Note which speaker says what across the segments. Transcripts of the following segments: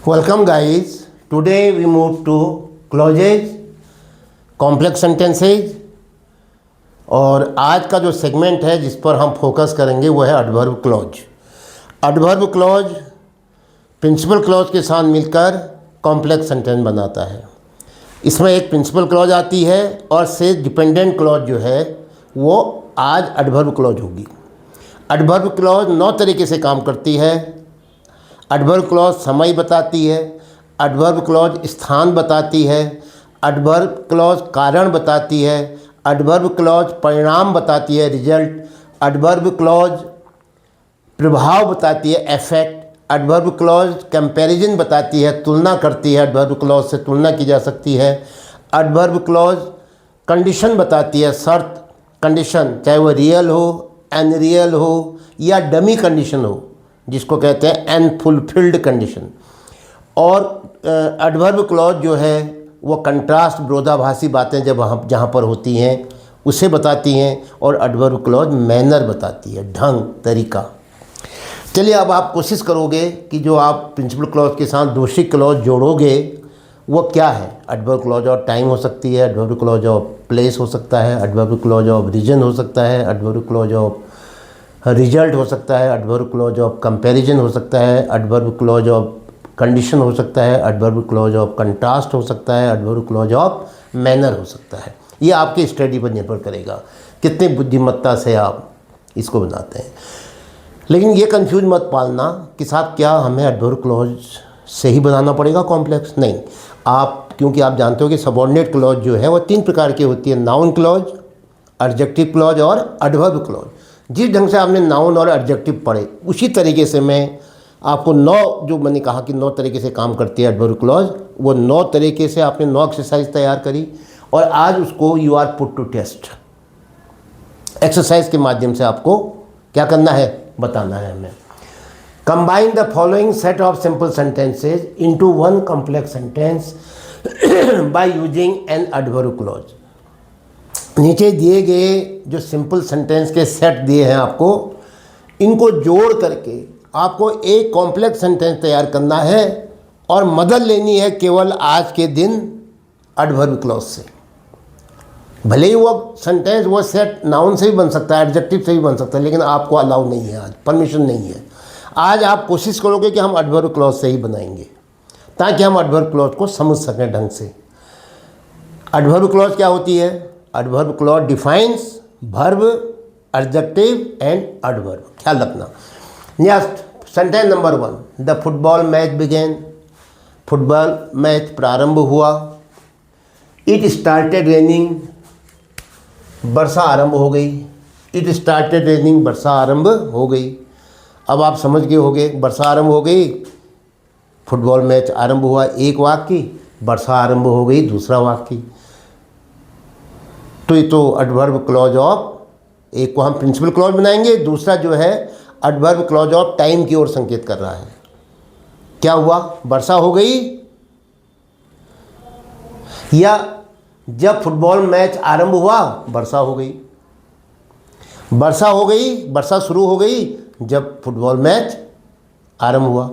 Speaker 1: Welcome guys. Today we move to clauses, complex sentences और आज का जो सेगमेंट है जिस पर हम फोकस करेंगे वो है adverb clause. Adverb clause principal clause के साथ मिलकर कॉम्प्लेक्स सेंटेंस बनाता है। इसमें एक प्रिंसिपल क्लॉज आती है और से डिपेंडेंट क्लॉज जो है वो आज एडवर्ब क्लॉज होगी। एडवर्ब क्लॉज 9 तरीके से काम करती है। एडवर्ब क्लॉज समय बताती है, एडवर्ब क्लॉज स्थान बताती है, एडवर्ब क्लॉज कारण बताती है, एडवर्ब क्लॉज परिणाम बताती है रिजल्ट, एडवर्ब क्लॉज प्रभाव बताती है इफेक्ट, एडवर्ब क्लॉज कंपैरिजन बताती है तुलना करती है, एडवर्ब क्लॉज से तुलना की जा सकती है, एडवर्ब क्लॉज कंडीशन बताती है शर्त कंडीशन, चाहे वो रियल हो अनरियल हो या डमी कंडीशन हो जिसको कहते हैं अनफुलफिल्ड कंडीशन। और एडवर्ब क्लॉज जो है वो कंट्रास्ट विरोधाभासी बातें जब जहाँ पर होती हैं उसे बताती हैं और एडवर्ब क्लॉज मैनर बताती है ढंग तरीका। चलिए अब आप कोशिश करोगे कि जो आप प्रिंसिपल क्लॉज के साथ दूसरी क्लॉज जोड़ोगे वो क्या है। एडवर्ब क्लॉज ऑफ टाइम हो सकती है, एडवर्ब क्लॉज ऑफ प्लेस हो सकता है, एडवर्ब क्लॉज ऑफ रीजन हो सकता है, एडवर्ब क्लॉज ऑफ रिजल्ट हो सकता है, एडवर्ब क्लॉज ऑफ कंपैरिजन हो सकता है, एडवर्ब क्लॉज ऑफ कंडीशन हो सकता है, एडवर्ब क्लॉज ऑफ कंट्रास्ट हो सकता है, एडवर्ब क्लॉज ऑफ मैनर हो सकता है। ये आपकी स्टडी पर निर्भर करेगा कितनी बुद्धिमत्ता से आप इसको बनाते हैं। लेकिन ये कंफ्यूज मत पालना कि साहब क्या हमें एडवर्ब क्लॉज से ही बनाना पड़ेगा कॉम्प्लेक्स। नहीं, आप क्योंकि आप जानते हो कि सबऑर्डिनेट क्लॉज जो है वो 3 प्रकार की होती है, नाउन क्लॉज, एडजेक्टिव क्लॉज और एडवर्ब क्लॉज। जिस ढंग से आपने नाउन और एडजेक्टिव पढ़े उसी तरीके से मैं आपको 9 जो मैंने कहा कि 9 तरीके से काम करती है एडवर्ब क्लॉज, वो 9 तरीके से आपने 9 एक्सरसाइज तैयार करी और आज उसको you are put to test. Exercise के माध्यम से आपको क्या करना है बताना है हमें। Combine the following set of simple sentences into one complex sentence by using an adverb clause. नीचे दिए गए जो सिंपल सेंटेंस के सेट दिए हैं आपको, इनको जोड़ करके आपको एक कॉम्प्लेक्स सेंटेंस तैयार करना है और मदद लेनी है केवल आज के दिन एडवर्ब क्लॉज से। भले ही वो सेंटेंस वो सेट नाउन से भी बन सकता है, एडजेक्टिव से भी बन सकता है, लेकिन आपको अलाउ नहीं है, आज परमिशन नहीं है। आज आप कोशिश करोगे कि हम एडवर्ब क्लॉज से ही बनाएंगे ताकि हम एडवर्ब क्लॉज को समझ सकें ढंग से। एडवर्ब क्लॉज क्या होती है? Adverb clause defines verb, adjective and adverb. ख्याल रखना। Next sentence number 1, the football match began. Football match प्रारंभ हुआ। इट स्टार्टेड रेनिंग, वर्षा आरंभ हो गई। इट स्टार्टेड रेनिंग, वर्षा आरंभ हो गई। अब आप समझ गए होंगे, वर्षा आरंभ हो गई, फुटबॉल मैच आरंभ हुआ, एक वाक्य, वर्षा आरंभ हो गई दूसरा वाक्य। तो ये तो एडवर्ब क्लॉज ऑफ, एक को हम प्रिंसिपल क्लॉज बनाएंगे, दूसरा जो है एडवर्ब क्लॉज ऑफ टाइम की ओर संकेत कर रहा है। क्या हुआ? वर्षा हो गई, या जब फुटबॉल मैच आरंभ हुआ वर्षा हो गई। वर्षा हो गई, वर्षा शुरू हो गई जब फुटबॉल मैच आरंभ हुआ।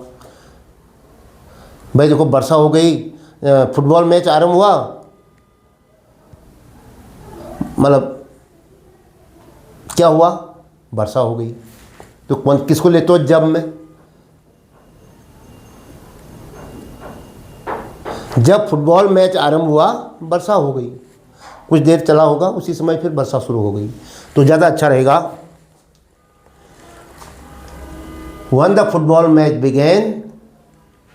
Speaker 1: भाई देखो, वर्षा हो गई, फुटबॉल मैच आरंभ हुआ, मतलब क्या हुआ? वर्षा हो गई। तो कौन किसको लेते हो जब में? जब फुटबॉल मैच आरंभ हुआ वर्षा हो गई, कुछ देर चला होगा, उसी समय फिर वर्षा शुरू हो गई। तो ज़्यादा अच्छा रहेगा when the football match began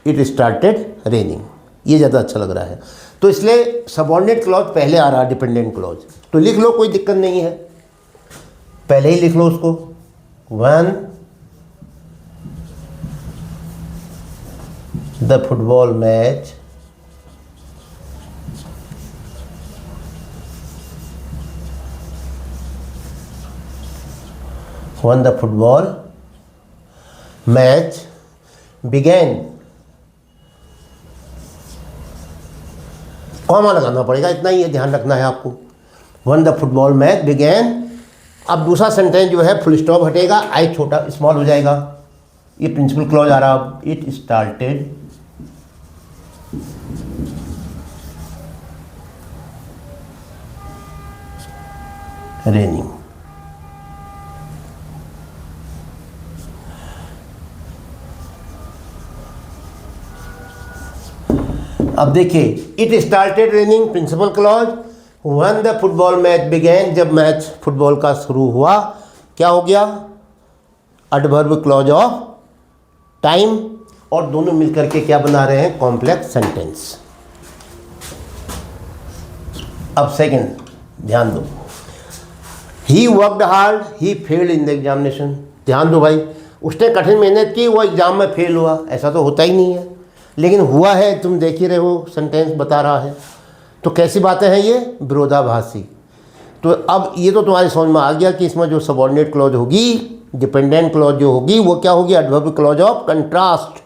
Speaker 1: it started raining. ये ज़्यादा अच्छा लग रहा है। तो इसलिए सबऑर्डिनेट क्लॉज पहले आ रहा है, डिपेंडेंट क्लॉज। तो लिख लो, कोई दिक्कत नहीं है, पहले ही लिख लो उसको। When the football match when the football match began। Comma लगाना पड़ेगा, इतना ही ध्यान रखना है आपको। when the football match began। अब दूसरा सेंटेंस जो है फुल स्टॉप हटेगा, आई छोटा स्मॉल हो जाएगा। ये प्रिंसिपल क्लॉज आ रहा। It started raining. अब देखिए, it started raining, principal clause, when the football match began, जब मैच फुटबॉल का शुरू हुआ, क्या हो गया, एडवर्ब क्लॉज ऑफ टाइम, और दोनों मिलकर के क्या बना रहे हैं, कॉम्प्लेक्स सेंटेंस। अब सेकंड ध्यान दो, he worked hard, he failed in the examination. ध्यान दो भाई, उसने कठिन मेहनत की, वो एग्जाम में फेल हुआ, ऐसा तो होता ही नहीं है, लेकिन हुआ है, तुम देख ही रहे हो, सेंटेंस बता रहा है। तो कैसी बातें हैं ये, विरोधाभासी। तो अब ये तो तुम्हारी समझ में आ गया कि इसमें जो सबऑर्डिनेट क्लॉज होगी, डिपेंडेंट क्लॉज जो होगी, वो क्या होगी, एडवर्ब क्लॉज ऑफ कंट्रास्ट,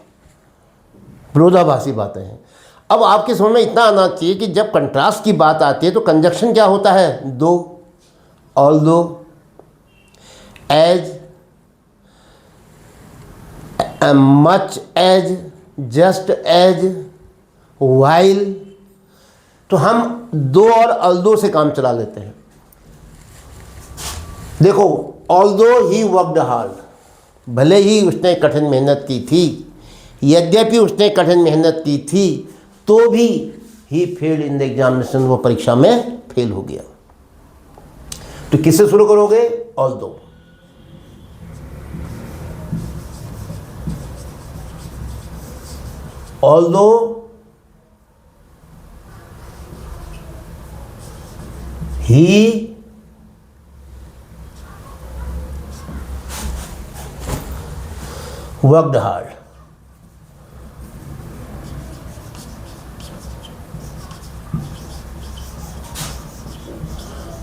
Speaker 1: विरोधाभासी बातें हैं। अब आपके समझ में इतना आना चाहिए कि जब कंट्रास्ट की बात आती है तो कंजक्शन क्या होता है, though, although, as, much as, just as, while. तो हम दो और ऑल्दो से काम चला लेते हैं। देखो, ऑल्दो ही वर्कड हार्ड, भले ही उसने कठिन मेहनत की थी, यद्यपि उसने कठिन मेहनत की थी, तो भी he failed in the examination, वो परीक्षा में फेल हो गया। तो किससे शुरू करोगे, although. Although he worked hard,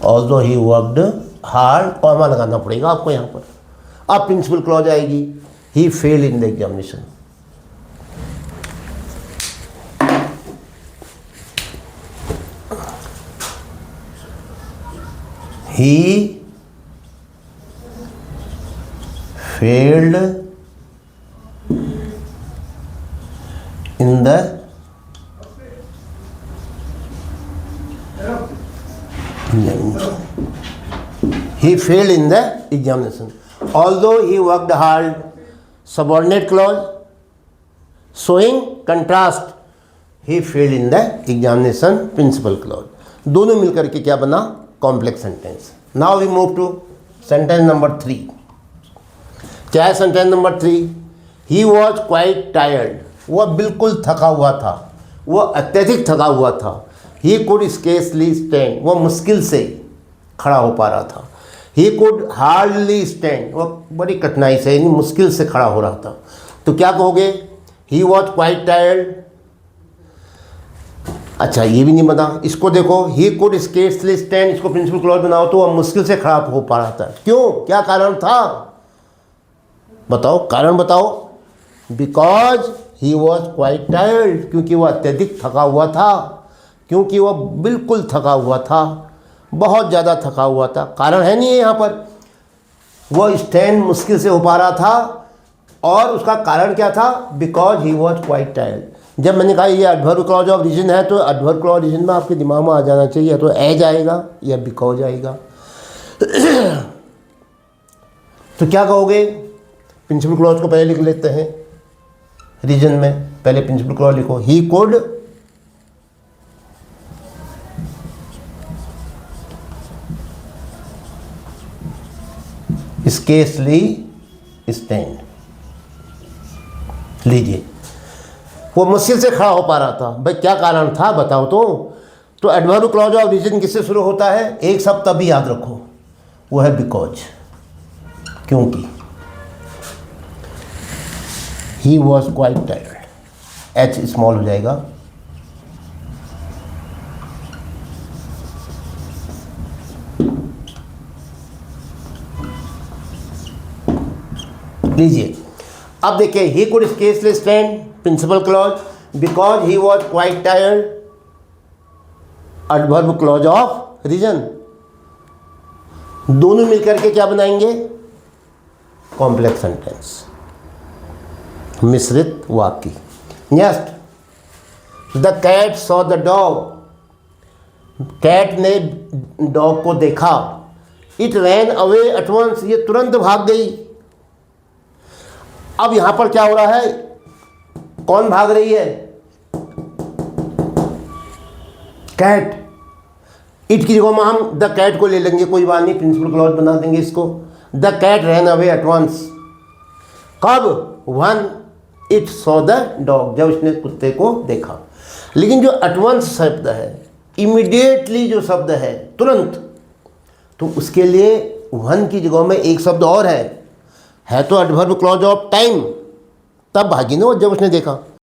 Speaker 1: although he worked hard, comma लगाना पड़ेगा आपको यहाँ पर। अब प्रिंसिपल क्लॉज आएगी, he failed in the examination। he failed in the he failed in the examination, although he worked hard, subordinate clause showing contrast, he failed in the examination, principal clause। दोनों मिलकर के क्या बना, complex sentence. Now we move to sentence number 3। क्या है sentence number 3, he was quite tired, वह बिल्कुल थका हुआ था, वह अत्यधिक थका हुआ था। ही कुड स्केर्सली स्टैंड, वह मुश्किल से खड़ा हो पा रहा था। ही कुड हार्डली स्टैंड, वह बड़ी कठिनाई से यानी मुश्किल से खड़ा हो रहा था। तो क्या कहोगे, ही वॉज क्वाइट टायर्ड। अच्छा, ये भी नहीं बना, इसको देखो, ही कुड स्केर्सली स्टैंड, इसको प्रिंसिपल क्लॉज बनाओ तो वह मुश्किल से खड़ा हो पा रहा था। क्यों, क्या कारण था, बताओ, कारण बताओ। Because he was quite tired, क्योंकि वह अत्यधिक थका हुआ था, क्योंकि वह बिल्कुल थका हुआ था, बहुत ज़्यादा थका हुआ था। कारण है नहीं है यहाँ पर, वह स्टैंड मुश्किल से हो पा रहा था, और उसका कारण क्या था, because he was quite tired. जब मैंने कहा ये एडवर्ब क्लॉज ऑफ रीजन है, तो एडवर्ब क्लॉज रीजन में आपके दिमाग में आ जाना चाहिए, या तो एज आएगा या बिकॉज आएगा। तो क्या कहोगे, प्रिंसिपल क्लॉज को पहले लिख लेते हैं रीजन में। पहले प्रिंसिपल क्लॉज लिखो, ही कुड स्केर्सली स्टैंड। लीजिए, वो मुश्किल से खड़ा हो पा रहा था, भाई क्या कारण था बताओ तो एडवर्ब क्लॉज ऑफ रीजन किससे शुरू होता है, एक शब्द तभी याद रखो, वो है बिकॉज, क्योंकि। He was quite tired, H small हो जाएगा। लीजिए, अब देखिए, he could scarcely stand, principal clause, because he was quite tired, adverb clause of reason. दोनों मिलकर के क्या बनाएंगे, कॉम्प्लेक्स सेंटेंस, मिश्रित वाक्य। Next, the cat saw the dog, cat ने डॉग को देखा, it ran away at once, ये तुरंत भाग गई। अब यहां पर क्या हो रहा है, कौन भाग रही है, कैट। इट की जगह में हम द कैट को ले लेंगे, कोई बात नहीं, प्रिंसिपल क्लॉज बना देंगे इसको। The cat ran away at once, कब, when it saw the dog, जब उसने कुत्ते को देखा। लेकिन जो एट वंस शब्द है, इमीडिएटली जो शब्द है, तुरंत, तो उसके लिए वन की जगह में एक शब्द और है तो एडवर्ब क्लॉज ऑफ टाइम, तब भागी ना वो जब उसने देखा।